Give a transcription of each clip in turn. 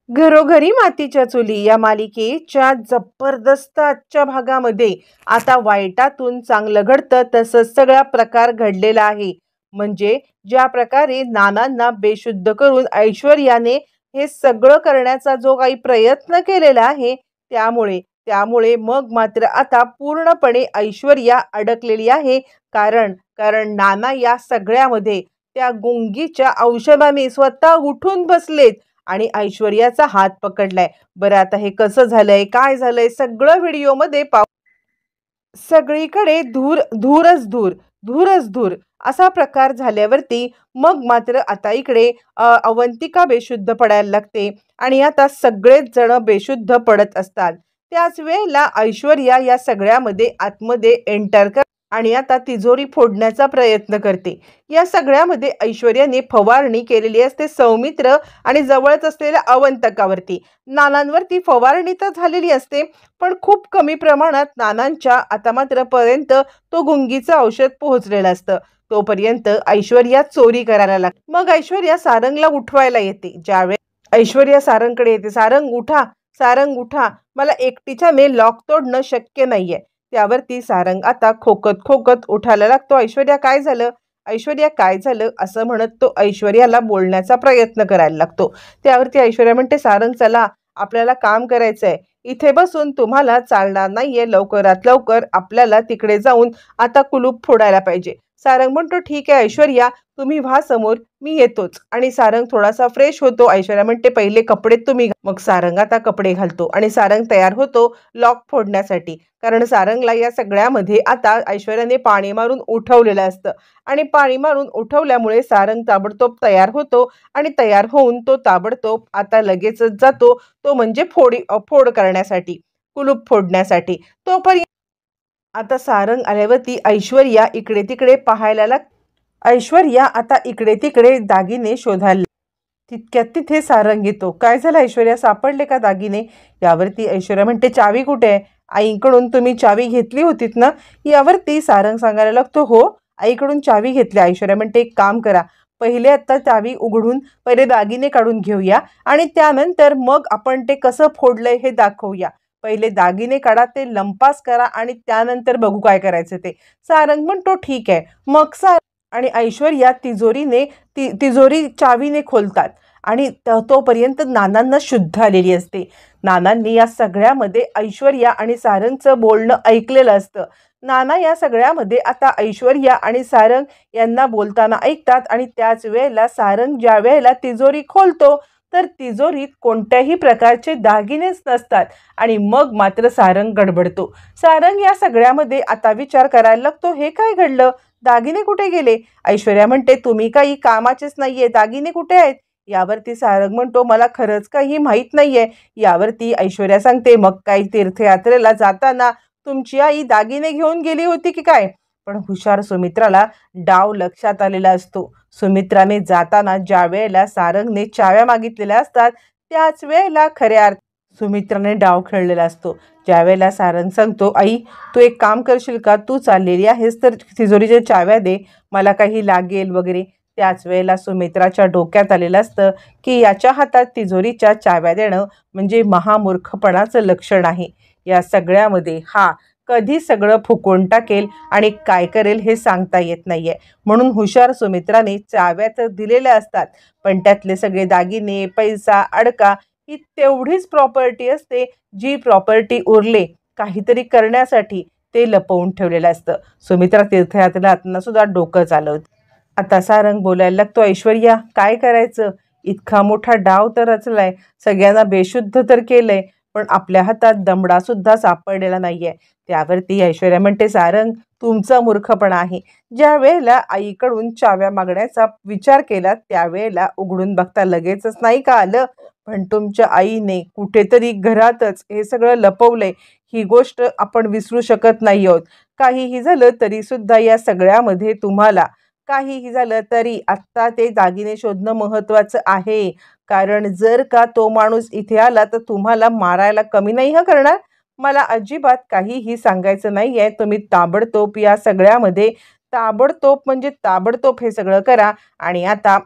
घरोघरी मातीच्या चुली या मालिकेच्या जबरदस्त आजच्या भागामध्ये आता वाईटातून चांगलं घडतं तसंच सगळा प्रकार घडलेला आहे. म्हणजे ज्या प्रकारे नानांना बेशुद्ध करून ऐश्वर्याने हे सगळं करण्याचा जो काही प्रयत्न केलेला आहे, त्यामुळे त्यामुळे मग मात्र आता पूर्णपणे ऐश्वर्या अडकलेली आहे. कारण कारण नाना या सगळ्यामध्ये त्या गुंगीच्या औषधाने स्वतः उठून बसलेत आणि ऐश्वर्याचा हात पकडलाय. बरं, आता हे कसं झालंय, काय झालंय, सगळं व्हिडिओमध्ये पाहू. सगळीकडे धूर धूरच धूर, धूरच धूर असा प्रकार झाल्यावरती मग मात्र आता इकडे अवंतिका बेशुद्ध पडायला लागते आणि आता सगळेच जण बेशुद्ध पडत असतात. त्याच वेळेला ऐश्वर्या या सगळ्यामध्ये आतमध्ये एंटर कर आणि आता तिजोरी फोडण्याचा प्रयत्न करते. या सगळ्यामध्ये ऐश्वर्याने फवारणी केलेली असते सौमित्र आणि जवळच असलेल्या अवंतकावरती. नानांवरती फवारणी तर झालेली असते, पण खूप कमी प्रमाणात नानांच्या आता मात्र पर्यंत तो गुंगीचं औषध पोहोचलेलं असतं. तोपर्यंत ऐश्वर्या चोरी करायला लागते. मग ऐश्वर्या सारंगला उठवायला येते. ज्यावेळेस ऐश्वर्या सारंगकडे येते, सारंग उठा, सारंग उठा, मला एकटीच्याने लॉक तोडणं शक्य नाहीये. त्यावरती सारंग आता खोकत खोकत उठायला लागतो. ऐश्वर्या काय झालं, ऐश्वर्या काय झालं असं म्हणत तो ऐश्वर्याला बोलण्याचा प्रयत्न करायला लागतो. त्यावरती ऐश्वर्या म्हणते, सारंग चला, आपल्याला काम करायचंय, इथे बसून तुम्हाला चालणार नाहीये, लवकरात लवकर आपल्याला तिकडे जाऊन आता कुलूप फोडायला पाहिजे. सारंग म्हणतो, ठीक आहे ऐश्वर्या, तुम्ही व्हा समोर, मी येतोच. आणि सारंग थोडासा फ्रेश होतो. ऐश्वर्या म्हणते, पहिले कपडे तुम्ही. मग सारंग आता कपडे घालतो आणि सारंग तयार होतो लॉक फोडण्यासाठी. कारण सारंगला या सगळ्यामध्ये आता ऐश्वर्याने पाणी मारून उठवलेलं असतं आणि पाणी मारून उठवल्यामुळे सारंग ताबडतोब तयार होतो आणि तयार होऊन तो ताबडतोब आता लगेचच जातो, तो म्हणजे फोड करण्यासाठी, कुलूप फोडण्यासाठी. तोपर्यंत आता सारंग आल्यावरती ऐश्वर्या इकडे तिकडे पाहायला ऐश्वर्या आता इकडे तिकडे दागिने शोधायला. तितक्यात तिथे सारंग येतो. काय झालं ऐश्वर्या, सापडले का दागिने? यावरती ऐश्वर्या म्हणते, चावी कुठे आहे? आईकडून तुम्ही चावी घेतली होतीत ना? यावरती सारंग सांगायला लागतो, हो आईकडून चावी घेतली. ऐश्वर्या म्हणते, एक काम करा, पहिले आता चावी उघडून पहिले दागिने काढून घेऊया आणि त्यानंतर मग आपण ते कसं फोडलंय हे दाखवूया. पहिले दागिने काढा, ते लंपास करा आणि त्यानंतर बघू काय करायचं ते. सारंग म्हणतो, ठीक आहे. मग आणि ऐश्वर्या तिजोरी चावीने खोलतात आणि तोपर्यंत नानांना शुद्ध आलेली असते. नानांनी या सगळ्यामध्ये ऐश्वर्या आणि सारंगचं बोलणं ऐकलेलं असतं. नाना या सगळ्यामध्ये आता ऐश्वर्या आणि सारंग यांना बोलताना ऐकतात आणि त्याच वेळेला सारंग ज्या वेळेला तिजोरी खोलतो तर तिजोरीत कोणत्याही प्रकारचे दागिनेच नसतात आणि मग मात्र सारंग गडबडतो. सारंग या सगळ्यामध्ये आता विचार करायला लागतो, हे काय घडलं, दागिने कुठे गेले? ऐश्वर्या म्हणते, तुम्ही काही कामाचेच नाहीये, दागिने कुठे आहेत? यावरती सारंग म्हणतो, मला खरंच काही माहीत नाहीये. यावरती ऐश्वर्या सांगते, मग काही तीर्थयात्रेला जाताना तुमची आई दागिने घेऊन गेली होती की काय? पण हुशार सुमित्राला डाव लक्षात आलेला असतो. सुमित्राने जाताना ज्या वेळेला सारंगने चाव्या मागितलेल्या असतात त्याच वेळेला खऱ्या अर्थ सुमित्राने डाव खेळलेला असतो. ज्यावेळेला सारंग सांगतो, आई तू एक काम करशील का, तू चाललेली आहेस तर तिजोरीच्या चाव्या दे, मला काही लागेल वगैरे. त्याच वेळेला सुमित्राच्या डोक्यात आलेलं असतं की याच्या हातात तिजोरीच्या चाव्या देणं म्हणजे महामूर्खपणाचं लक्षण आहे. या सगळ्यामध्ये हा कधी सगळं फुकवून टाकेल आणि काय करेल हे सांगता येत नाहीये. म्हणून हुशार सुमित्राने चाव्या तर दिलेल्या असतात, पण त्यातले सगळे दागिने, पैसा, अडका ही तेवढीच प्रॉपर्टी असते जी प्रॉपर्टी उरले काहीतरी करण्यासाठी ते लपवून ठेवलेलं असतं. सुमित्रा तीर्थयात्रेला सुद्धा डोकं चालवते. आता सारंग बोलायला लागतो, ऐश्वर्या काय करायचं, इतका मोठा डाव तर रचलाय, सगळ्यांना बेशुद्ध तर केलंय, पण आपल्या हातात दमडा सुद्धा सापडलेला नाहीये. त्यावरती ऐश्वर्या म्हणते, सारंग तुमचा मूर्खपणा आहे. ज्या वेळेला आईकडून चाव्या मागण्याचा विचार केला त्यावेळेला उघडून बघता लगेचच नाही का आलं, पण तुमच्या आईने कुठेतरी घरातच हे सगळं लपवलंय. ही गोष्ट आपण विसरू शकत नाही आहोत. काहीही झालं तरी सुद्धा या सगळ्यामध्ये तुम्हाला काहीही झालं तरी आत्ता ते दागिने शोधणं महत्त्वाचं आहे. कारण जर का तो माणूस इथे आला तर तुम्हाला मारायला कमी नाही करणार. मला अजिबात काहीही सांगायचं नाही आहे. तुम्ही ताबडतोब या सगळ्यामध्ये ताबडतोब म्हणजे ताबडतोब हे सगळं करा आणि आता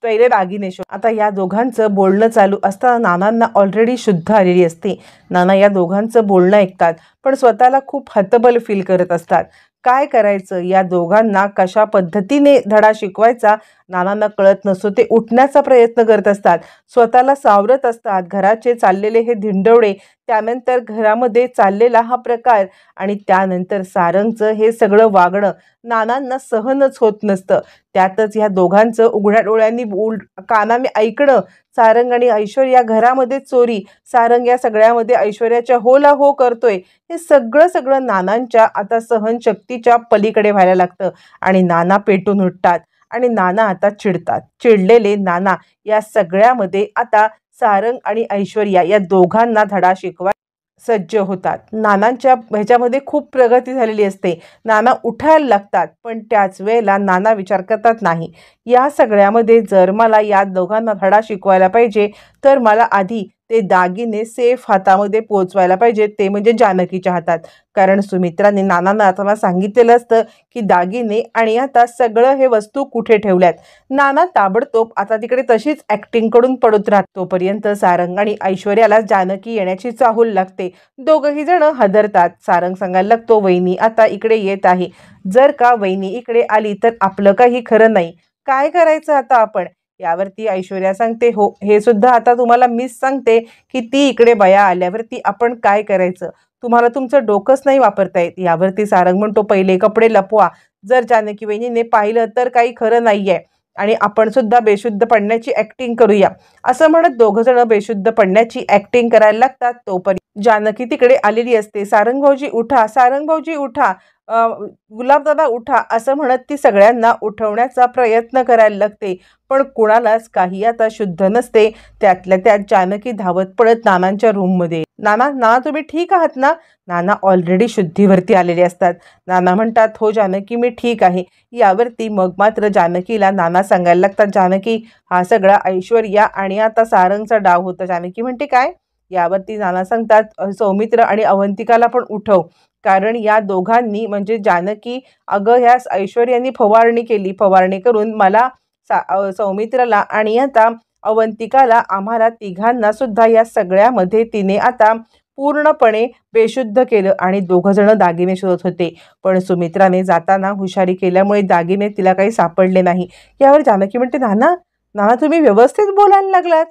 पहिले दागिने शोध. आता या दोघांचं बोलणं चालू असताना नानांना ऑलरेडी शुद्ध आलेली असते. नाना या दोघांचं बोलणं ऐकतात पण स्वतःला खूप हतबल फील करत असतात. काय करायचं, या दोघांना कशा पद्धतीने धडा शिकवायचा नानांना कळत नसतो. ते उठण्याचा प्रयत्न करत असतात, स्वतःला सावरत असतात. घराचे चाललेले हे धिंडवडे, त्यानंतर घरामध्ये चाललेला हा प्रकार आणि त्यानंतर सारंगचं हे सगळं वागणं नानांना सहनच होत नसतं. त्यातच ह्या दोघांचं उघड्या डोळ्यांनी कानाने ऐकणं, सारंग आणि ऐश्वर्या घरामध्ये चोरी, सारंग या सगळ्यामध्ये ऐश्वर्याच्या होला हो करतोय, हे सगळं नानांच्या आता सहनशक्तीच्या पलीकडे व्हायला लागतं आणि नाना पेटून उठतात आणि नाना आता चिडतात. चिडलेले नाना या सगळ्यामध्ये आता सारंग आणि ऐश्वर्या या दोघांना धडा शिकवा सज्ज होतात. नानांच्या ह्याच्यामध्ये खूप प्रगती झालेली असते. नाना उठायला लागतात पण त्याच वेळेला नाना विचार करतात, नाही, या सगळ्यामध्ये जर मला या दोघांना धडा शिकवायला पाहिजे तर मला आधी ते दागिने सेफ हातामध्ये पोचवायला पाहिजे, ते म्हणजे जानकीच्या हातात. कारण सुमित्राने नानांना आता सांगितलेलं असतं की दागिने आणि आता सगळं हे वस्तू कुठे ठेवल्यात. नाना ताबडतोब आता तिकडे तशीच ॲक्टिंग कडून पडत राहत. तोपर्यंत सारंग आणि ऐश्वर्याला जानकी येण्याची चाहूल लागते. दोघंही जण हादरतात. सारंग सांगायला लागतो, वहिनी आता इकडे येत आहे, जर का वहिनी इकडे आली तर आपलं काही खरं नाही, काय करायचं आता आपण. यावरती ऐश्वर्या सांगते, हो, हे सुद्धा आता तुम्हाला मीच सांगते की ती इकडे बया आल्यावरती आपण काय करायचं, तुम्हाला तुमचं डोकंच नाही वापरता येत. यावरती सारंग म्हणतो, पहिले कपडे लपवा, जर जानकी वहिनीने पाहिलं तर काही खरं नाहीये आणि आपण सुद्धा बेशुद्ध पडण्याची ॲक्टिंग करूया. असं म्हणत दोघं जण बेशुद्ध पडण्याची ॲक्टिंग करायला लागतात. तोपर्यंत जानकी तिकडे आलेली असते. सारंग भाऊजी उठा, सारंग भाऊजी उठा, गुलाबदादा उठा, असं म्हणत ती सगळ्यांना उठवण्याचा प्रयत्न करायला लागते. पण कुणालाच काही आता शुद्ध नसते. त्यातल्या त्यात जानकी धावत पडत नानांच्या रूममध्ये. नाना, नाना तुम्ही ठीक आहात ना. नाना ऑलरेडी शुद्धीवरती आलेले असतात. नाना म्हणतात, हो जानकी मी ठीक आहे. यावरती मग मात्र जानकीला नाना सांगायला लागतात, जानकी हा सगळा ऐश्वर्या आणि आता सारंगचा डाव होता. जानकी म्हणते, काय. यावरती नाना सांगतात, सौमित्र आणि अवंतिकाला पण उठव, कारण या दोघांनी म्हणजे जानकी, अगं ह्या ऐश्वर्यानी फवारणी केली, फवारणी करून मला सौमित्राला आणि आता अवंतिकाला, आम्हाला तिघांना सुद्धा या सगळ्यामध्ये तिने आता पूर्णपणे बेशुद्ध केलं. आणि दोघं जण दागिने शोधत होते पण सुमित्राने जाताना हुशारी केल्यामुळे दागिने तिला काही सापडले नाही. यावर जानकी म्हणते, नाना, नाना तुम्ही व्यवस्थित बोलायला लागलात.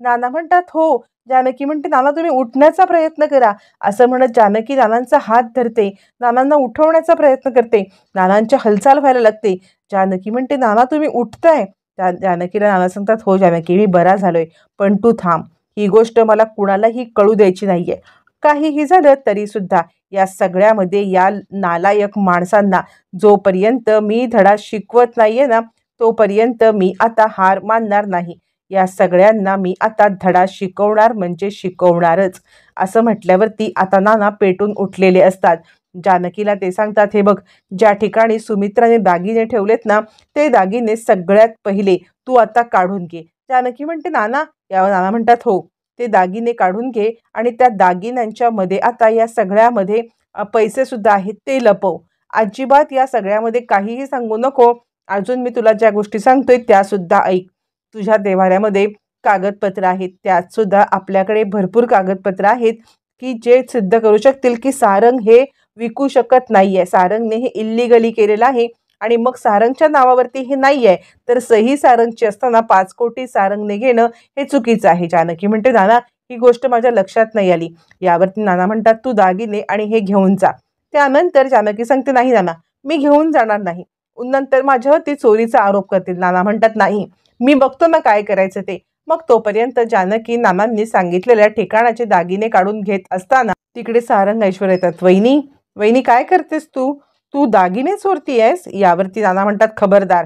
नाना म्हणतात, हो. जानकी म्हणते, नाना तुम्ही उठण्याचा प्रयत्न करा. असं म्हणत जानकी नानांचा हात धरते, नानांना उठवण्याचा प्रयत्न करते. नानांच्या हालचाल व्हायला लागते. जानकी म्हणते, नाना तुम्ही उठताय. जानकीला नाना सांगतात, हो जानकी मी बरा झालोय, पण तू थांब, ही गोष्ट मला कुणालाही कळू द्यायची नाहीये. काहीही झालं तरी सुद्धा या सगळ्यामध्ये या नालायक माणसांना जोपर्यंत मी धडा शिकवत नाहीये ना, तोपर्यंत मी आता हार मानणार नाही. या सगळ्यांना मी आता धडा शिकवणार म्हणजे शिकवणारच. असं म्हटल्यावरती आता नाना पेटून उठलेले असतात. जानकीला ते सांगतात, हे बघ, ज्या ठिकाणी सुमित्राने दागिने ठेवलेत ना, ते दागिने सगळ्यात पहिले तू आता काढून घे. जानकी म्हणते, नाना. यावर नाना म्हणतात, हो, ते दागिने काढून घे आणि त्या दागिन्यांच्या मध्ये आता या सगळ्यामध्ये पैसे सुद्धा आहेत, ते लपव. अजिबात या सगळ्यामध्ये काहीही सांगू नको. अजून मी तुला ज्या गोष्टी सांगतोय त्या सुद्धा ऐक. तुझ्या देव्हाऱ्यामध्ये कागदपत्र आहेत, त्यात सुद्धा आपल्याकडे भरपूर कागदपत्र आहेत की जे सिद्ध करू शकतील की सारंग हे विकू शकत नाहीये, सारंगने हे इल्लिगली केलेलं आहे. आणि मग सारंगच्या नावावरती हे नाहीये तर सही सारंगची असताना 5 कोटी सारंगने घेणं हे चुकीचं आहे. जानकी म्हणते, नाना ही गोष्ट माझ्या लक्षात नाही आली. यावरती नाना म्हणतात, तू दागिने आणि हे घेऊन जा. त्यानंतर जानकी सांगते, नाही नाना, मी घेऊन जाणार नाही, नंतर माझ्यावरती चोरीचा आरोप करतील. नाना म्हणतात, नाही, मी बघतो ना काय करायचं ते. मग तोपर्यंत जानकी नानांनी सांगितलेल्या ठिकाणाचे दागिने काढून घेत असताना तिकडे सारंग ऐश्वर्या येतात. वहिनी, वहिनी काय करतेस तू, तू दागिने चोरती आहेस. यावरती नाना म्हणतात, खबरदार,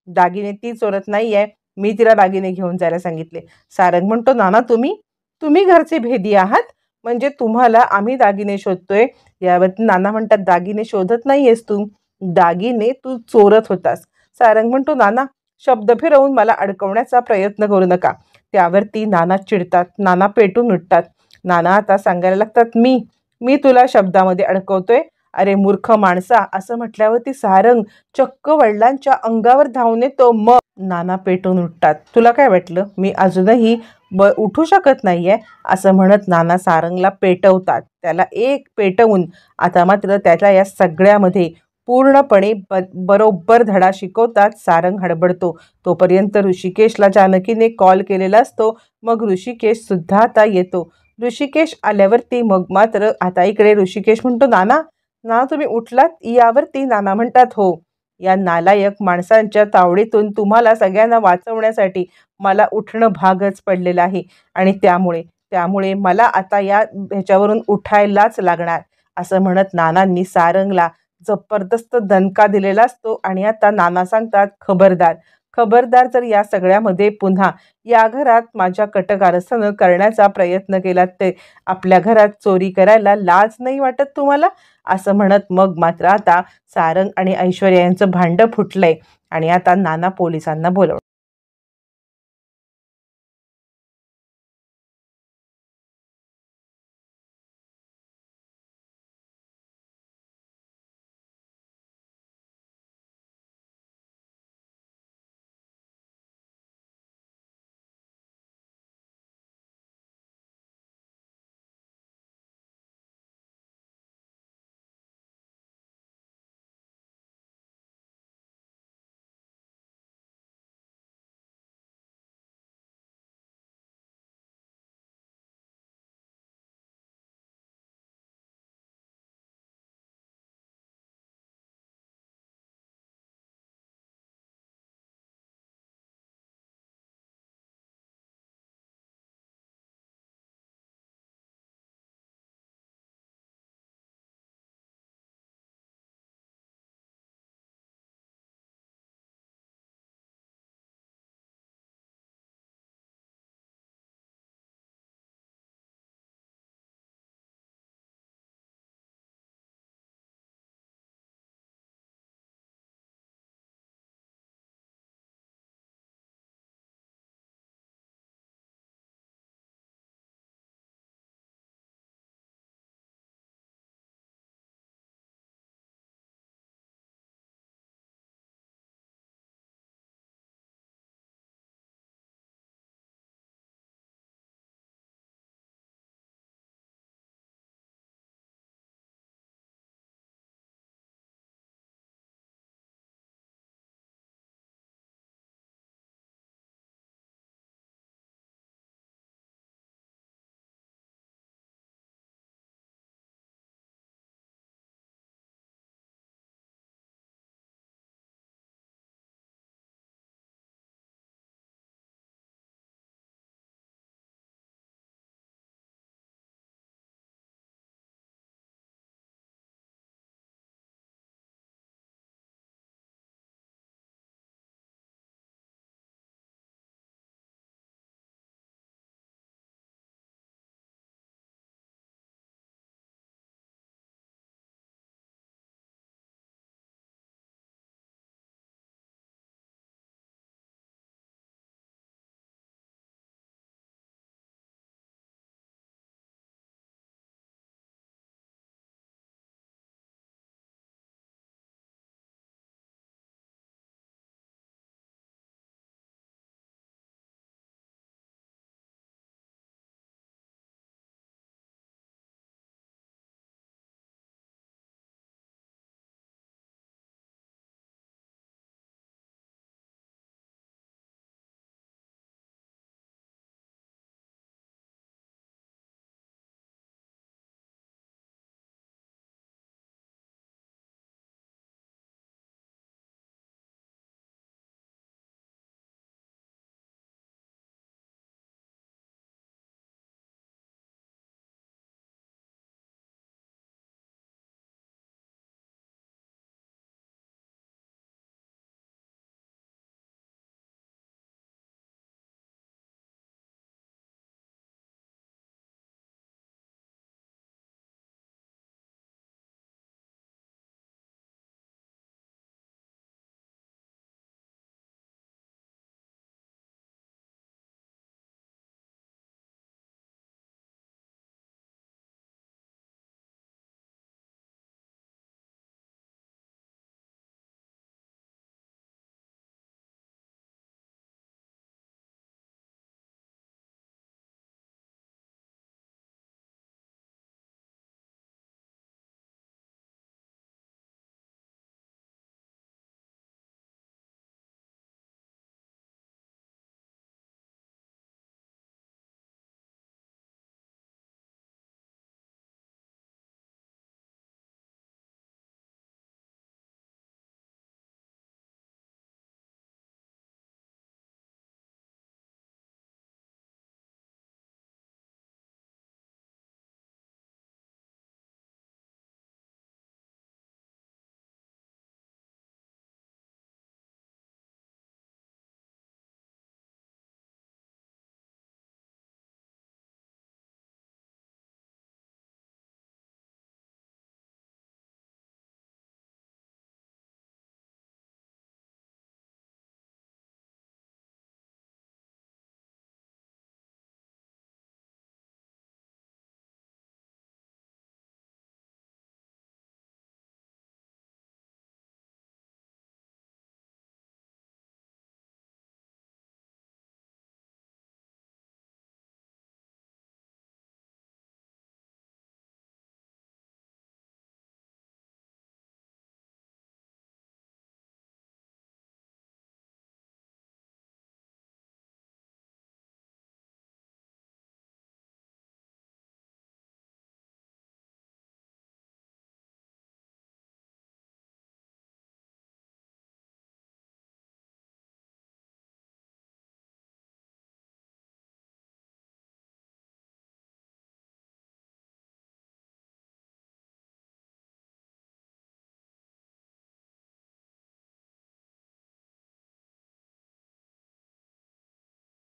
दागिने ती चोरत नाहीये, मी तिला दागिने घेऊन जायला सांगितले. सारंग म्हणतो, नाना तुम्ही घरचे भेदी आहात, म्हणजे तुम्हाला आम्ही दागिने शोधतोय. यावरती नाना म्हणतात, दागिने शोधत नाहीयेस तू, दागिने तू चोरत होतास. सारंग म्हणतो, नाना शब्द फिरवून मला अडकवण्याचा प्रयत्न करू नका. त्यावरती नाना चिडतात, नाना पेटून उठतात. नाना आता सांगायला लागतात, मी तुला शब्दामध्ये अडकवतोय. अरे मूर्ख माणसा, असं म्हटल्यावरती सारंग चक्क वडिलांच्या अंगावर धावून येतो. मग नाना पेटून उठतात. तुला काय वाटलं मी अजूनही उठू शकत नाहीये असं म्हणत नाना सारंगला पेटवतात. त्याला एक पेटवून आता मात्र त्याच्या या सगळ्यामध्ये पूर्णपणे बरोबर धडा शिकवतात. सारंग हडबडतो. तोपर्यंत ऋषिकेशला जानकीने कॉल केलेला असतो. मग ऋषिकेश सुद्धा आता येतो. ऋषिकेश आल्यावरती मग मात्र आता इकडे ऋषिकेश म्हणतो, नाना ना तुम्ही उठलात? यावरती नाना म्हणतात, हो, या नालायक माणसांच्या तावडीतून तुम्हाला सगळ्यांना वाचवण्यासाठी मला उठणं भागच पडलेलं आहे आणि त्यामुळे मला आता या ह्याच्यावरून उठायलाच लागणार असं म्हणत नानांनी सारंगला जबरदस्त दणका दिलेला असतो. आणि आता नाना सांगतात, खबरदार खबरदार जर या सगळ्यामध्ये पुन्हा या घरात माझ्या कटकारस्थानं करण्याचा प्रयत्न केलात ते आपल्या घरात चोरी करायला लाज नाही वाटत तुम्हाला असं म्हणत मग मात्र आता सारंग आणि ऐश्वर्या यांचं भांडं फुटलंय आणि आता नाना पोलिसांना बोलवतात.